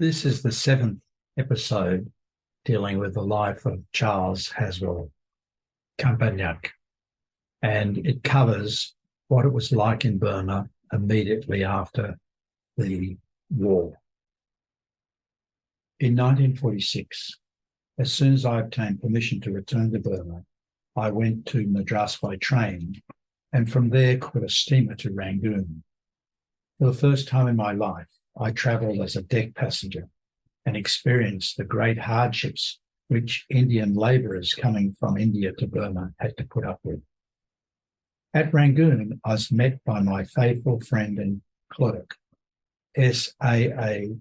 This is the seventh episode dealing with the life of Charles Haswell Campagnac, and it covers what it was like in Burma immediately after the war. In 1946, as soon as I obtained permission to return to Burma, I went to Madras by train and from there caught a steamer to Rangoon. For the first time in my life, I travelled as a deck passenger and experienced the great hardships which Indian labourers coming from India to Burma had to put up with. At Rangoon, I was met by my faithful friend and clerk, S.A.A.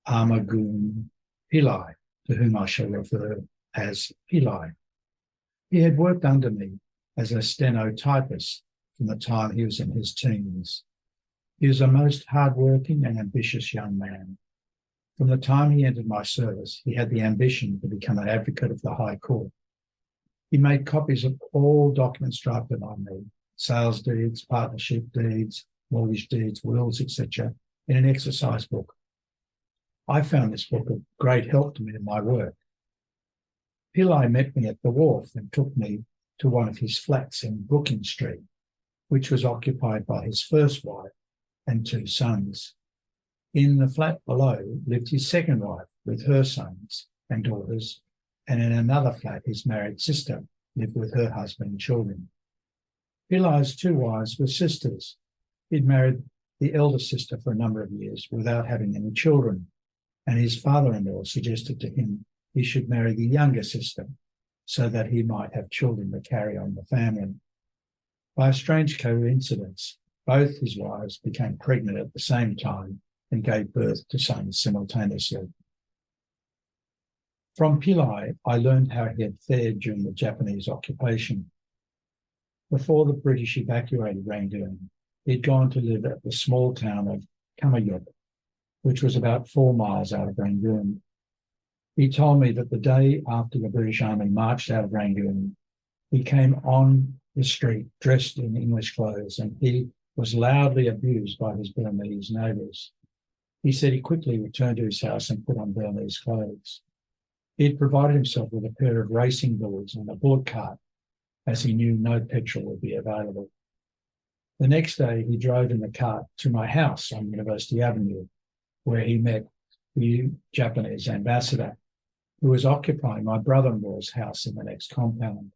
Armagoon Pillai, to whom I shall refer as Pillai. He had worked under me as a stenotypist from the time he was in his teens. He was a most hard-working and ambitious young man. From the time he entered my service, he had the ambition to become an advocate of the High Court. He made copies of all documents drafted on me, sales deeds, partnership deeds, mortgage deeds, wills, etc., in an exercise book. I found this book of great help to me in my work. Pillai met me at the wharf and took me to one of his flats in Brooking Street, which was occupied by his first wife and two sons. In the flat below lived his second wife with her sons and daughters, and in another flat his married sister lived with her husband and children. Pillai's two wives were sisters. He'd married the elder sister for a number of years without having any children, and his father-in-law suggested to him he should marry the younger sister so that he might have children to carry on the family. By a strange coincidence, both his wives became pregnant at the same time and gave birth to sons simultaneously. From Pillai, I learned how he had fared during the Japanese occupation. Before the British evacuated Rangoon, he'd gone to live at the small town of Campagnac, which was about 4 miles out of Rangoon. He told me that the day after the British Army marched out of Rangoon, he came on the street dressed in English clothes, and he was loudly abused by his Burmese neighbours. He said he quickly returned to his house and put on Burmese clothes. He had provided himself with a pair of racing bulls and a bullock cart, as he knew no petrol would be available. The next day, he drove in the cart to my house on University Avenue, where he met the Japanese ambassador, who was occupying my brother-in-law's house in the next compound.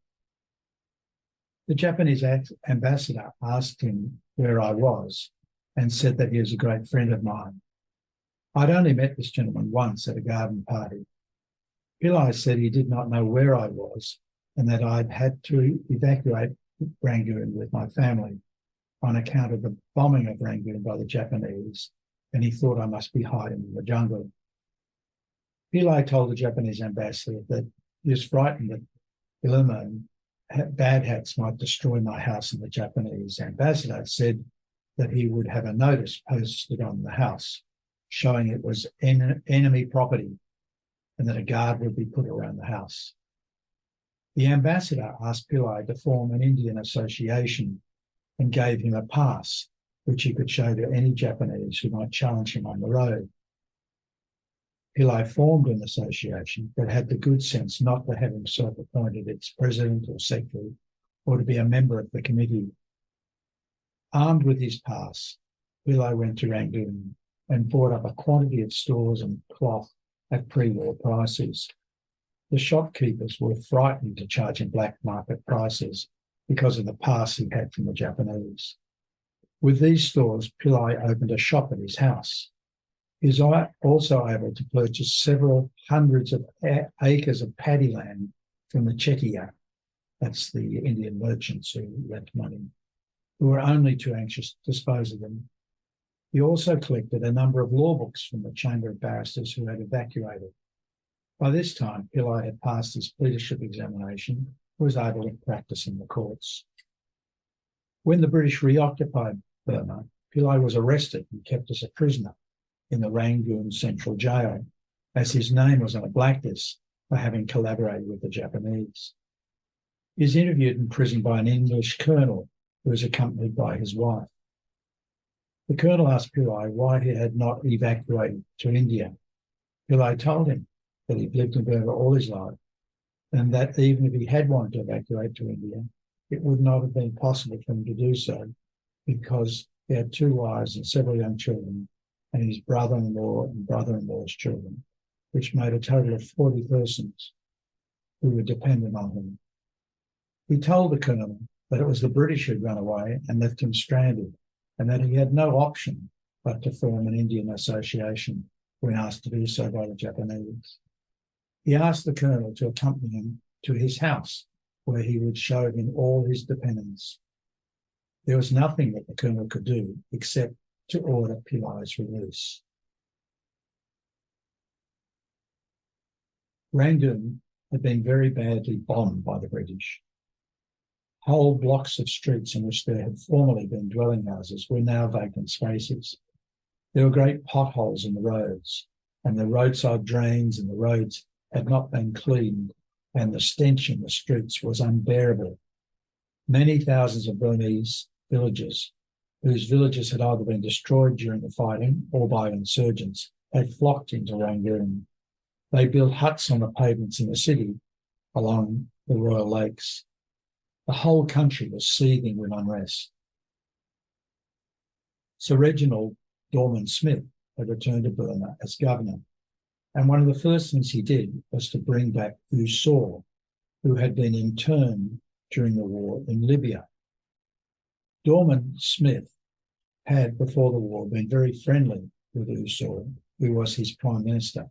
The Japanese ambassador asked him where I was and said that he was a great friend of mine. I'd only met this gentleman once at a garden party. Pillai said he did not know where I was and that I'd had to evacuate Rangoon with my family on account of the bombing of Rangoon by the Japanese, and he thought I must be hiding in the jungle. Pillai told the Japanese ambassador that he was frightened that Burma and bad hats might destroy my house, and the Japanese ambassador said that he would have a notice posted on the house showing it was enemy property and that a guard would be put around the house. The ambassador asked Pillai to form an Indian association and gave him a pass which he could show to any Japanese who might challenge him on the road. Pillai formed an association but had the good sense not to have himself appointed its president or secretary or to be a member of the committee. Armed with his pass, Pillai went to Rangoon and bought up a quantity of stores and cloth at pre-war prices. The shopkeepers were frightened to charge him black market prices because of the pass he had from the Japanese. With these stores, Pillai opened a shop at his house. He was also able to purchase several hundreds of acres of paddy land from the Chettiar, that's the Indian merchants who lent money, who were only too anxious to dispose of them. He also collected a number of law books from the Chamber of Barristers who had evacuated. By this time, Pillai had passed his pleadership examination and was able to practice in the courts. When the British reoccupied Burma, Pillai was arrested and kept as a prisoner in the Rangoon Central Jail, as his name was on a blacklist for having collaborated with the Japanese. He was interviewed in prison by an English colonel who was accompanied by his wife. The colonel asked Pillai why he had not evacuated to India, Pillay told him that he'd lived in Burma all his life, and that even if he had wanted to evacuate to India, it would not have been possible for him to do so because he had 2 wives and several young children, and his brother-in-law and brother-in-law's children, which made a total of 40 persons who were dependent on him. He told the colonel that it was the British who'd run away and left him stranded, and that he had no option but to form an Indian association when asked to do so by the Japanese. He asked the colonel to accompany him to his house, where he would show him all his dependents. There was nothing that the colonel could do except to order Pillay's release. Rangoon had been very badly bombed by the British. Whole blocks of streets in which there had formerly been dwelling houses were now vacant spaces. There were great potholes in the roads, and the roadside drains in the roads had not been cleaned, and the stench in the streets was unbearable. Many thousands of Burmese villagers, whose villages had either been destroyed during the fighting or by insurgents, had flocked into Rangoon. They built huts on the pavements in the city along the Royal Lakes. The whole country was seething with unrest. Sir Reginald Dorman Smith had returned to Burma as governor, and one of the first things he did was to bring back U Saw, who had been interned during the war in Libya. Dorman Smith had, before the war, been very friendly with U Saw, who was his prime minister.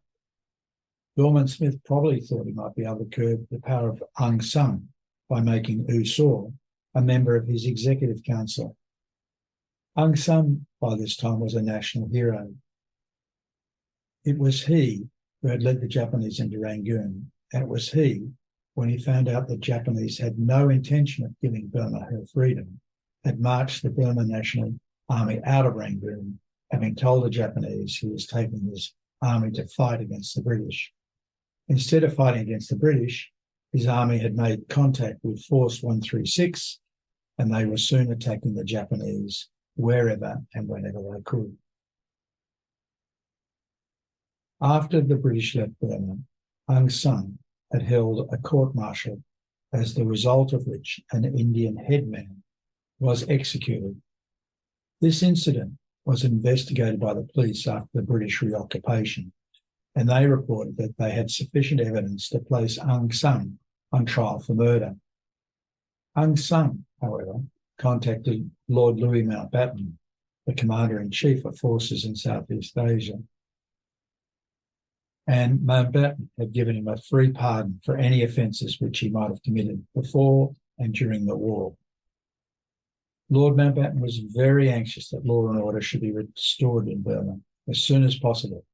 Dorman Smith probably thought he might be able to curb the power of Aung San by making U Saw a member of his executive council. Aung San, by this time, was a national hero. It was he who had led the Japanese into Rangoon, and it was he, when he found out the Japanese had no intention of giving Burma her freedom, had marched the Burma National Army out of Rangoon, having told the Japanese he was taking his army to fight against the British. Instead of fighting against the British, his army had made contact with Force 136, and they were soon attacking the Japanese wherever and whenever they could. After the British left Burma, Aung San had held a court-martial, as the result of which an Indian headman was executed. This incident was investigated by the police after the British reoccupation, and they reported that they had sufficient evidence to place Aung San on trial for murder. Aung San, however, contacted Lord Louis Mountbatten, the Commander-in-Chief of forces in Southeast Asia, and Mountbatten had given him a free pardon for any offences which he might have committed before and during the war. Lord Mountbatten was very anxious that law and order should be restored in Burma as soon as possible,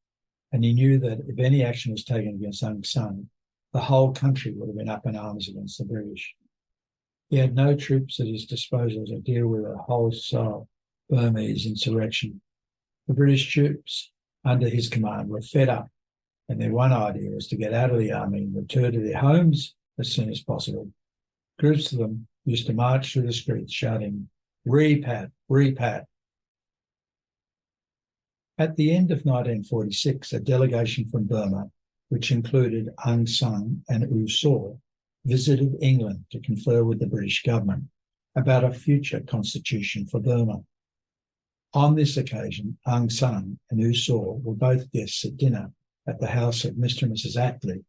and he knew that if any action was taken against Aung San, the whole country would have been up in arms against the British. He had no troops at his disposal to deal with a wholesale Burmese insurrection. The British troops under his command were fed up, and their one idea was to get out of the army and return to their homes as soon as possible. Groups of them used to march through the streets shouting, "Repat, repat." At the end of 1946, a delegation from Burma, which included Aung San and U Saw, visited England to confer with the British government about a future constitution for Burma. On this occasion, Aung San and U Saw were both guests at dinner at the house of Mr. and Mrs. Ackley.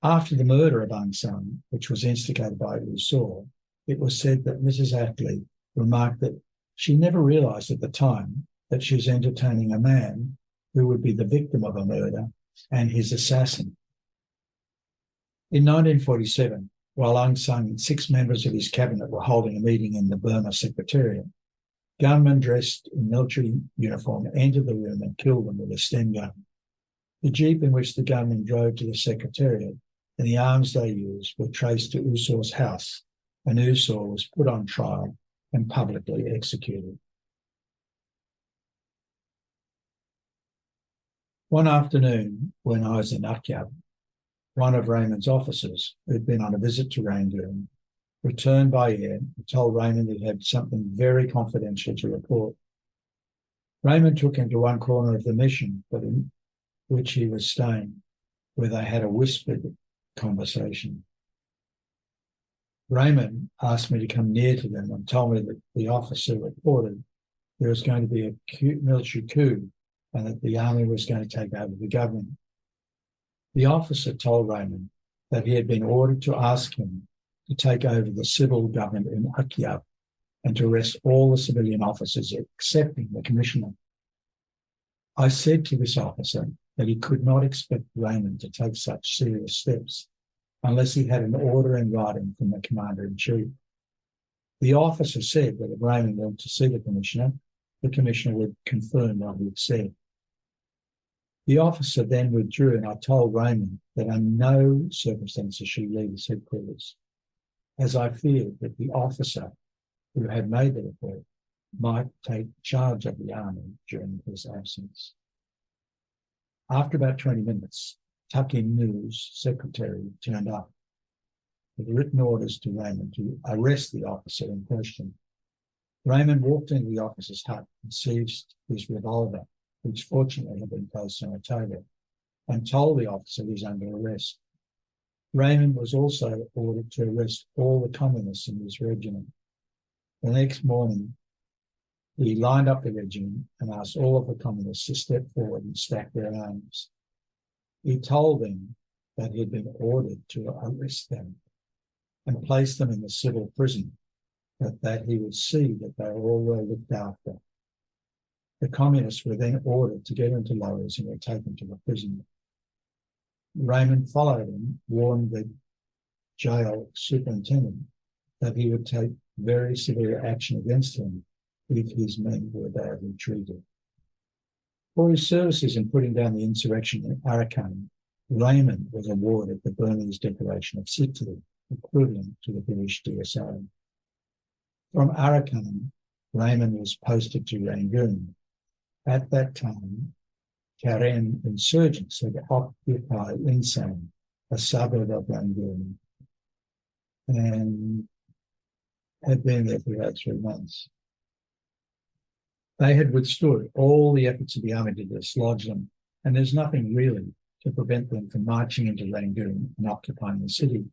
After the murder of Aung San, which was instigated by U Saw, it was said that Mrs. Ackley remarked that she never realised at the time that she was entertaining a man who would be the victim of a murder and his assassin. In 1947, while Aung San and 6 members of his cabinet were holding a meeting in the Burma Secretariat, gunmen dressed in military uniform entered the room and killed them with a Sten gun. The jeep in which the gunmen drove to the Secretariat and the arms they used were traced to U Saw's house, and U Saw was put on trial and publicly executed. One afternoon, when I was in Akyab, one of Raymond's officers, who had been on a visit to Rangoon, returned by air and told Raymond he had something very confidential to report. Raymond took him to one corner of the mission, but which he was staying, where they had a whispered conversation. Raymond asked me to come near to them and told me that the officer reported there was going to be a military coup and that the army was going to take over the government. The officer told Raymond that he had been ordered to ask him to take over the civil government in Akyab and to arrest all the civilian officers excepting the commissioner. I said to this officer that he could not expect Raymond to take such serious steps unless he had an order in writing from the commander-in-chief. The officer said that if Raymond went to see the commissioner would confirm what he had said. The officer then withdrew, and I told Raymond that under no circumstances should he leave his headquarters, as I feared that the officer who had made the report might take charge of the army during his absence. After about 20 minutes, Tuck-in News secretary turned up with written orders to Raymond to arrest the officer in question. Raymond walked into the officer's hut and seized his revolver, which fortunately had been placed on a table, and told the officer he was under arrest. Raymond was also ordered to arrest all the communists in his regiment. The next morning, he lined up the regiment and asked all of the communists to step forward and stack their arms. He told them that he had been ordered to arrest them and place them in the civil prison, but that he would see that they were all well looked after. The communists were then ordered to get into lorries and were taken to the prison. Raymond followed him, warned the jail superintendent that he would take very severe action against him if his men were badly treated. For his services in putting down the insurrection in Arakan, Raymond was awarded the Burmese Decoration of Victory, equivalent to the British DSO. From Arakan, Raymond was posted to Rangoon. At that time, Karen insurgents had occupied Insane, a suburb of Rangoon, and had been there for about 3 months. They had withstood all the efforts of the army to dislodge them, and there's nothing really to prevent them from marching into Rangoon and occupying the city.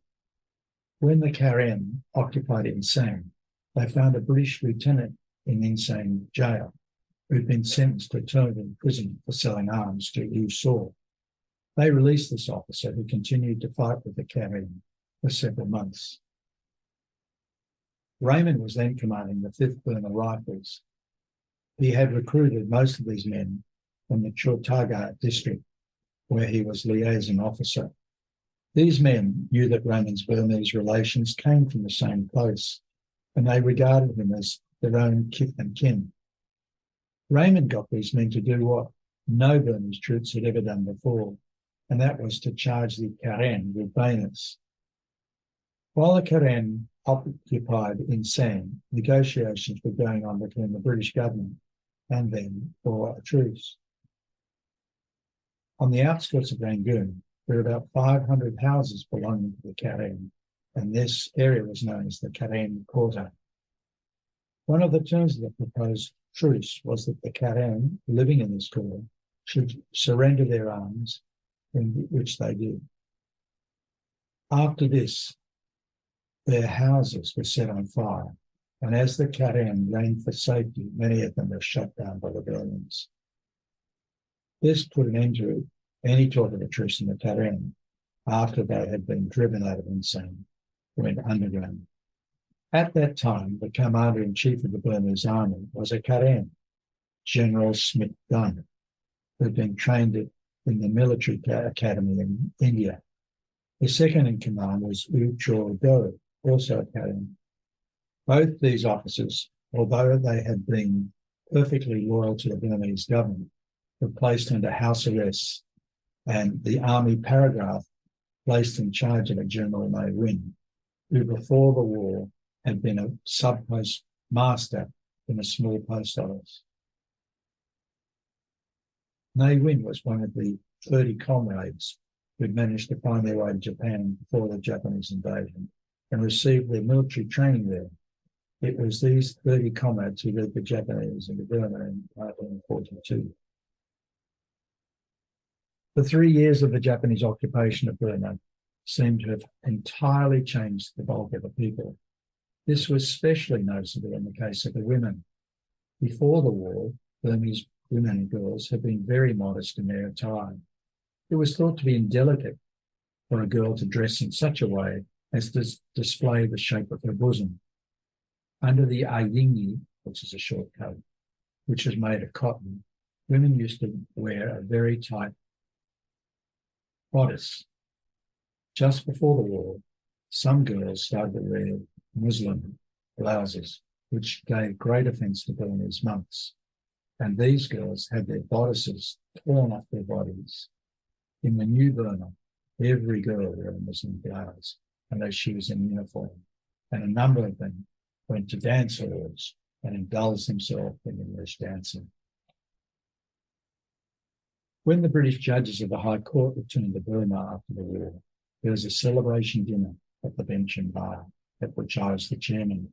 When the Karen occupied Insane, they found a British lieutenant in Insane jail who'd been sentenced to a term in prison for selling arms to U Saw. They released this officer, who continued to fight with the Karen for several months. Raymond was then commanding the 5th Burma Rifles. He had recruited most of these men from the Chortaga district, where he was liaison officer. These men knew that Raymond's Burmese relations came from the same place, and they regarded him as their own kith and kin. Raymond got these men to do what no Burmese troops had ever done before, and that was to charge the Karen with bayonets. While the Karen occupied Insane, negotiations were going on between the British government and them for a truce. On the outskirts of Rangoon, there are about 500 houses belonging to the Karen, and this area was known as the Karen Quarter. One of the terms of the proposed truce was that the Karen living in this quarter should surrender their arms, which they did. After this, their houses were set on fire, and as the Karen ran for safety, many of them were shot down by the Burmans. This put an end to any talk of a truce in the Karen after they had been driven out of Insane, went underground. At that time, the commander-in-chief of the Burmese army was a Karen, General Smith Dunn, who had been trained in the military academy in India. The second in command was U Chaw Do, also a Karen. Both these officers, although they had been perfectly loyal to the Burmese government, were placed under house arrest, and the army paragraph placed in charge of a General May Win, who before the war had been a sub-post master in a small post office. May Win was one of the 30 comrades who'd managed to find their way to Japan before the Japanese invasion and received their military training there. It was these 30 comrades who led the Japanese into Burma in 1942. The 3 years of the Japanese occupation of Burma seemed to have entirely changed the bulk of the people. This was especially noticeable in the case of the women. Before the war, Burmese women and girls had been very modest in their attire. It was thought to be indelicate for a girl to dress in such a way as to display the shape of her bosom. Under the ayingi, which is a short coat, which was made of cotton, women used to wear a very tight bodice. Just before the war, some girls started to wear Muslim blouses, which gave great offence to Burmese monks. And these girls had their bodices torn off their bodies. In the new Burma, every girl wore a Muslim blouse unless she was in uniform, and a number of them went to dance halls and indulged themselves in English dancing. When the British judges of the High Court returned to Burma after the war, there was a celebration dinner at the Bench and Bar, at which I was the chairman.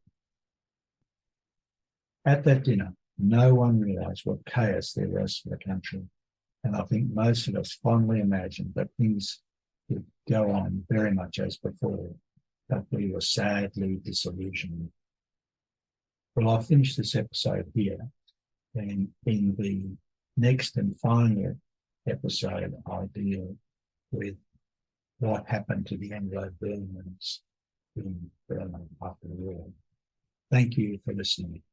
At that dinner, no one realised what chaos there was for the country, and I think most of us fondly imagined that things would go on very much as before, but we were sadly disillusioned. Well, I'll finish this episode here, and in the next and final episode, I'll deal with what happened to the Anglo-Burmans in Burma after the war. Thank you for listening.